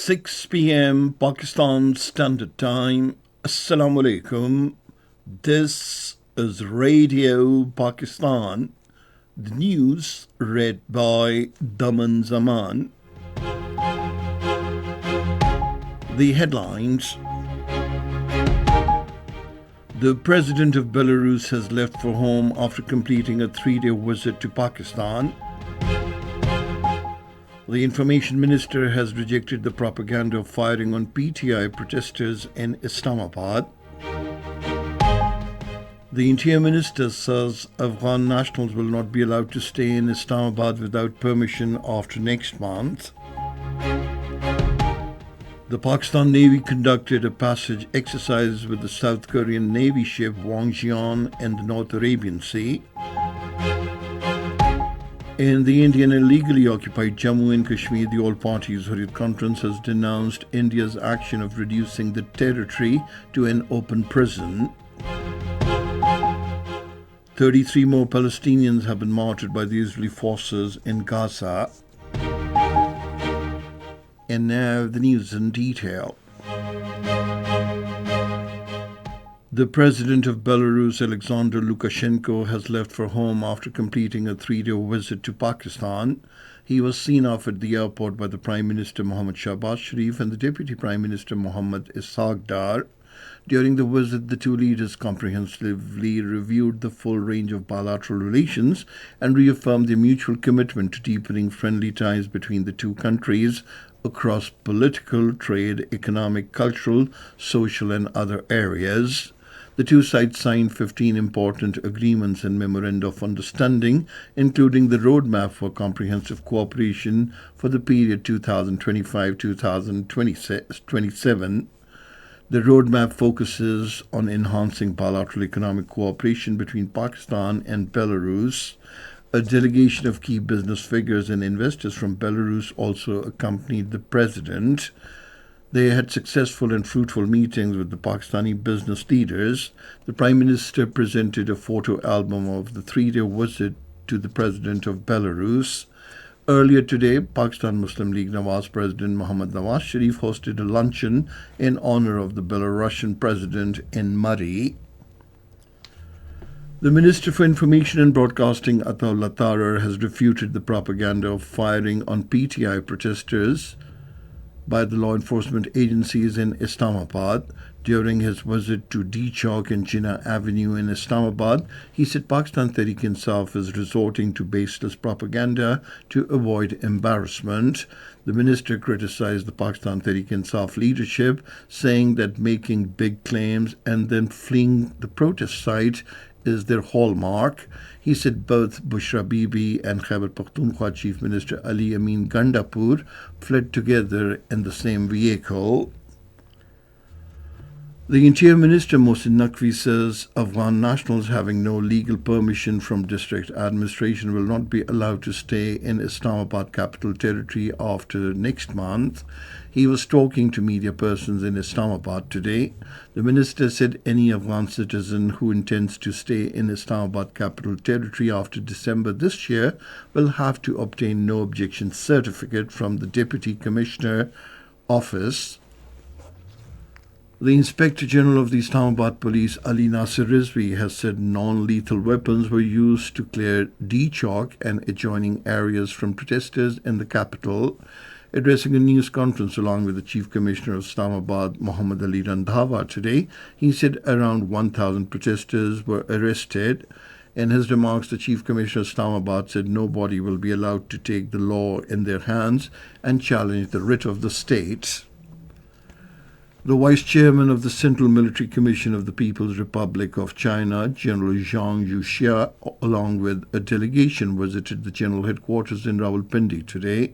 6 p.m. Pakistan Standard Time. Assalamu alaikum. This is Radio Pakistan. The news read by Daman Zaman. The headlines. The President of Belarus has left for home after completing a 3-day visit to Pakistan. The Information Minister has rejected the propaganda of firing on PTI protesters in Islamabad. The Interior Minister says Afghan nationals will not be allowed to stay in Islamabad without permission after next month. The Pakistan Navy conducted a passage exercise with the South Korean Navy ship Wangjian in the North Arabian Sea. In the Indian illegally occupied Jammu and Kashmir, the All-Parties Hurriyat Conference has denounced India's action of reducing the territory to an open prison. 33 more Palestinians have been martyred by the Israeli forces in Gaza. And now the news in detail. The President of Belarus, Alexander Lukashenko, has left for home after completing a 3-day visit to Pakistan. He was seen off at the airport by the Prime Minister Mohammad Shahbaz Sharif and the Deputy Prime Minister Mohammad Ishaq Dar. During the visit, the two leaders comprehensively reviewed the full range of bilateral relations and reaffirmed their mutual commitment to deepening friendly ties between the two countries across political, trade, economic, cultural, social and other areas. The two sides signed 15 important agreements and memoranda of understanding, including the roadmap for comprehensive cooperation for the period 2025-2027. The roadmap focuses on enhancing bilateral economic cooperation between Pakistan and Belarus. A delegation of key business figures and investors from Belarus also accompanied the president. They had successful and fruitful meetings with the Pakistani business leaders. The Prime Minister presented a photo album of the 3-day visit to the President of Belarus. Earlier today, Pakistan Muslim League Nawaz President Mohammad Nawaz Sharif hosted a luncheon in honor of the Belarusian President in Murray. The Minister for Information and Broadcasting, Ataullah Tarar, has refuted the propaganda of firing on PTI protesters by the law enforcement agencies in Islamabad. During his visit to D Chowk and Jinnah Avenue in Islamabad, he said Pakistan Tehreek-e-Insaf is resorting to baseless propaganda to avoid embarrassment. The minister criticized the Pakistan Tehreek-e-Insaf leadership, saying that making big claims and then fleeing the protest site is their hallmark. He said both Bushra Bibi and Khyber Pakhtunkhwa Chief Minister Ali Amin Gandapur fled together in the same vehicle. The Interior Minister Mohsin Naqvi says Afghan nationals having no legal permission from district administration will not be allowed to stay in Islamabad Capital Territory after next month. He was talking to media persons in Islamabad today. The minister said any Afghan citizen who intends to stay in Islamabad Capital Territory after December this year will have to obtain no objection certificate from the Deputy Commissioner Office. The Inspector General of the Islamabad Police, Ali Nasir Rizvi, has said non-lethal weapons were used to clear D Chowk and adjoining areas from protesters in the capital. Addressing a news conference along with the Chief Commissioner of Islamabad, Muhammad Ali Randhawa, today, he said around 1,000 protesters were arrested. In his remarks, the Chief Commissioner of Islamabad said nobody will be allowed to take the law in their hands and challenge the writ of the state. The Vice Chairman of the Central Military Commission of the People's Republic of China, General Zhang Yuxia, along with a delegation, visited the General Headquarters in Rawalpindi today.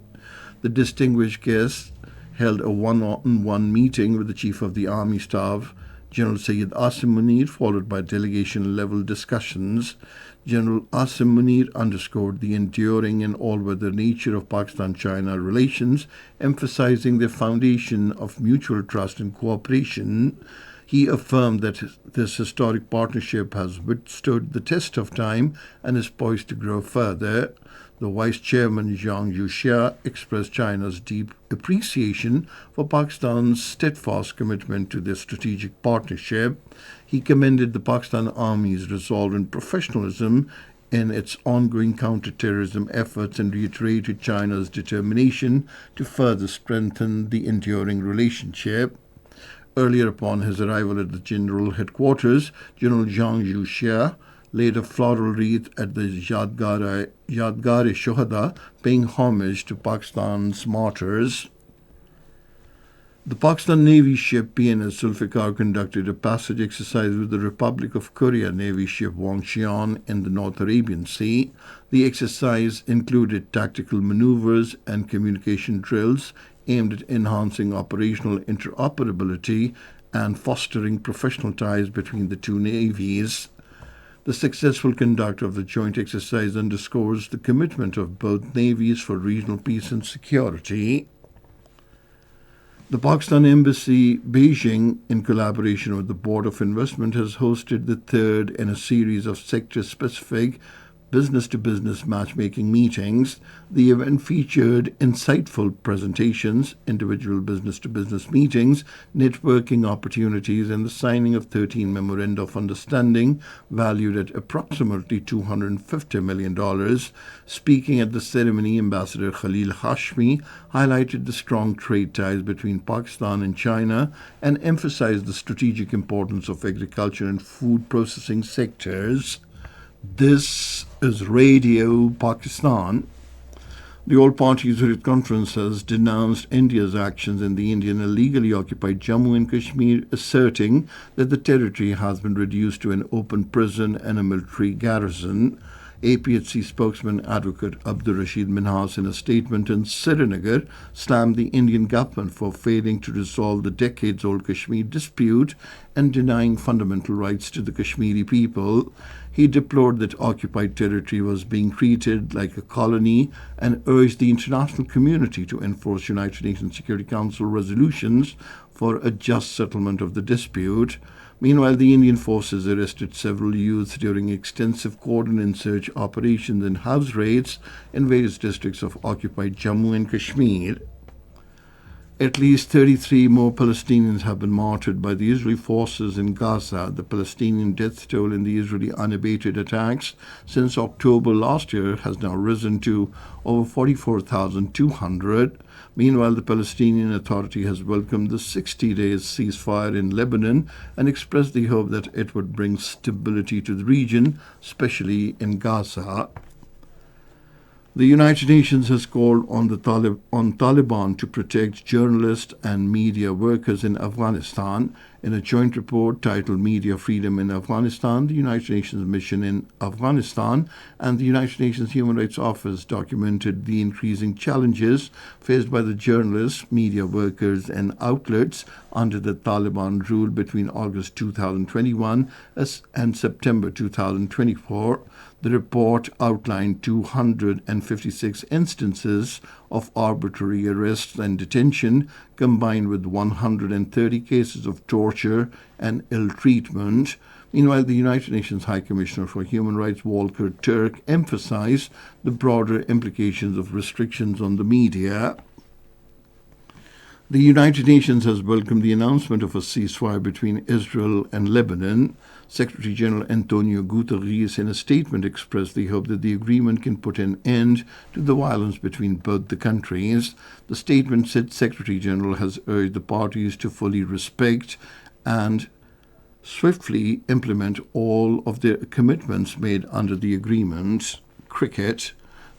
The distinguished guest held a one-on-one meeting with the Chief of the Army Staff, General Sayyid Asim Munir, followed by delegation-level discussions. General Asim Munir underscored the enduring and all-weather nature of Pakistan-China relations, emphasizing their foundation of mutual trust and cooperation. He affirmed that this historic partnership has withstood the test of time and is poised to grow further. The Vice Chairman Zhang Yuxia expressed China's deep appreciation for Pakistan's steadfast commitment to their strategic partnership. He commended the Pakistan Army's resolve and professionalism in its ongoing counter-terrorism efforts and reiterated China's determination to further strengthen the enduring relationship. Earlier, upon his arrival at the General Headquarters, General Zhang Yuxia laid a floral wreath at the Yadgar-e-Shohada, paying homage to Pakistan's martyrs. The Pakistan Navy ship PNS Zulfikar conducted a passage exercise with the Republic of Korea Navy ship Wangcheon in the North Arabian Sea. The exercise included tactical maneuvers and communication drills aimed at enhancing operational interoperability and fostering professional ties between the two navies. The successful conduct of the joint exercise underscores the commitment of both navies for regional peace and security. The Pakistan Embassy, Beijing, in collaboration with the Board of Investment, has hosted the third in a series of sector-specific business-to-business matchmaking meetings. The event featured insightful presentations, individual business-to-business meetings, networking opportunities, and the signing of 13 memoranda of understanding valued at approximately $250 million. Speaking at the ceremony, Ambassador Khalil Hashmi highlighted the strong trade ties between Pakistan and China and emphasized the strategic importance of agriculture and food processing sectors. This is Radio Pakistan. The All-Party Zurich Conference has denounced India's actions in the Indian illegally occupied Jammu and Kashmir, asserting that the territory has been reduced to an open prison and a military garrison. APHC spokesman Advocate Abdur Rashid Minhas, in a statement in Srinagar, slammed the Indian government for failing to resolve the decades-old Kashmir dispute and denying fundamental rights to the Kashmiri people. He deplored that occupied territory was being treated like a colony and urged the international community to enforce United Nations Security Council resolutions for a just settlement of the dispute. Meanwhile, the Indian forces arrested several youths during extensive cordon and search operations and house raids in various districts of occupied Jammu and Kashmir. At least 33 more Palestinians have been martyred by the Israeli forces in Gaza. The Palestinian death toll in the Israeli unabated attacks since October last year has now risen to over 44,200. Meanwhile, the Palestinian Authority has welcomed the 60-day ceasefire in Lebanon and expressed the hope that it would bring stability to the region, especially in Gaza. The United Nations has called on Taliban to protect journalists and media workers in Afghanistan. In a joint report titled Media Freedom in Afghanistan, the United Nations Mission in Afghanistan and the United Nations Human Rights Office documented the increasing challenges faced by the journalists, media workers, and outlets under the Taliban rule between August 2021 and September 2024. The report outlined 256 instances of arbitrary arrests and detention, combined with 130 cases of torture and ill treatment. Meanwhile, the United Nations High Commissioner for Human Rights, Volker Turk, emphasized the broader implications of restrictions on the media. The United Nations has welcomed the announcement of a ceasefire between Israel and Lebanon. Secretary General Antonio Guterres, in a statement, expressed the hope that the agreement can put an end to the violence between both the countries. The statement said Secretary General has urged the parties to fully respect and swiftly implement all of their commitments made under the agreement. Cricket.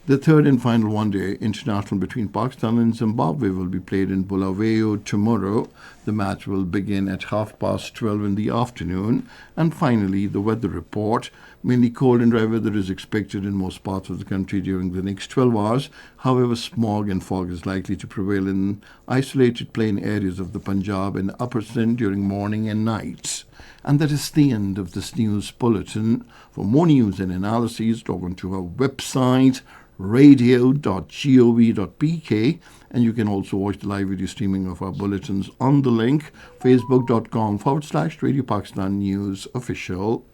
The third and final one-day international between Pakistan and Zimbabwe will be played in Bulawayo tomorrow. The match will begin at 12:30 in the afternoon. And finally, the weather report. Mainly cold and dry weather is expected in most parts of the country during the next 12 hours. However, smog and fog is likely to prevail in isolated plain areas of the Punjab and Upper Sindh during morning and night. And that is the end of this news bulletin. For more news and analyses, log on to our website, radio.gov.pk, and you can also watch the live video streaming of our bulletins on the link facebook.com/Radio Pakistan News Official.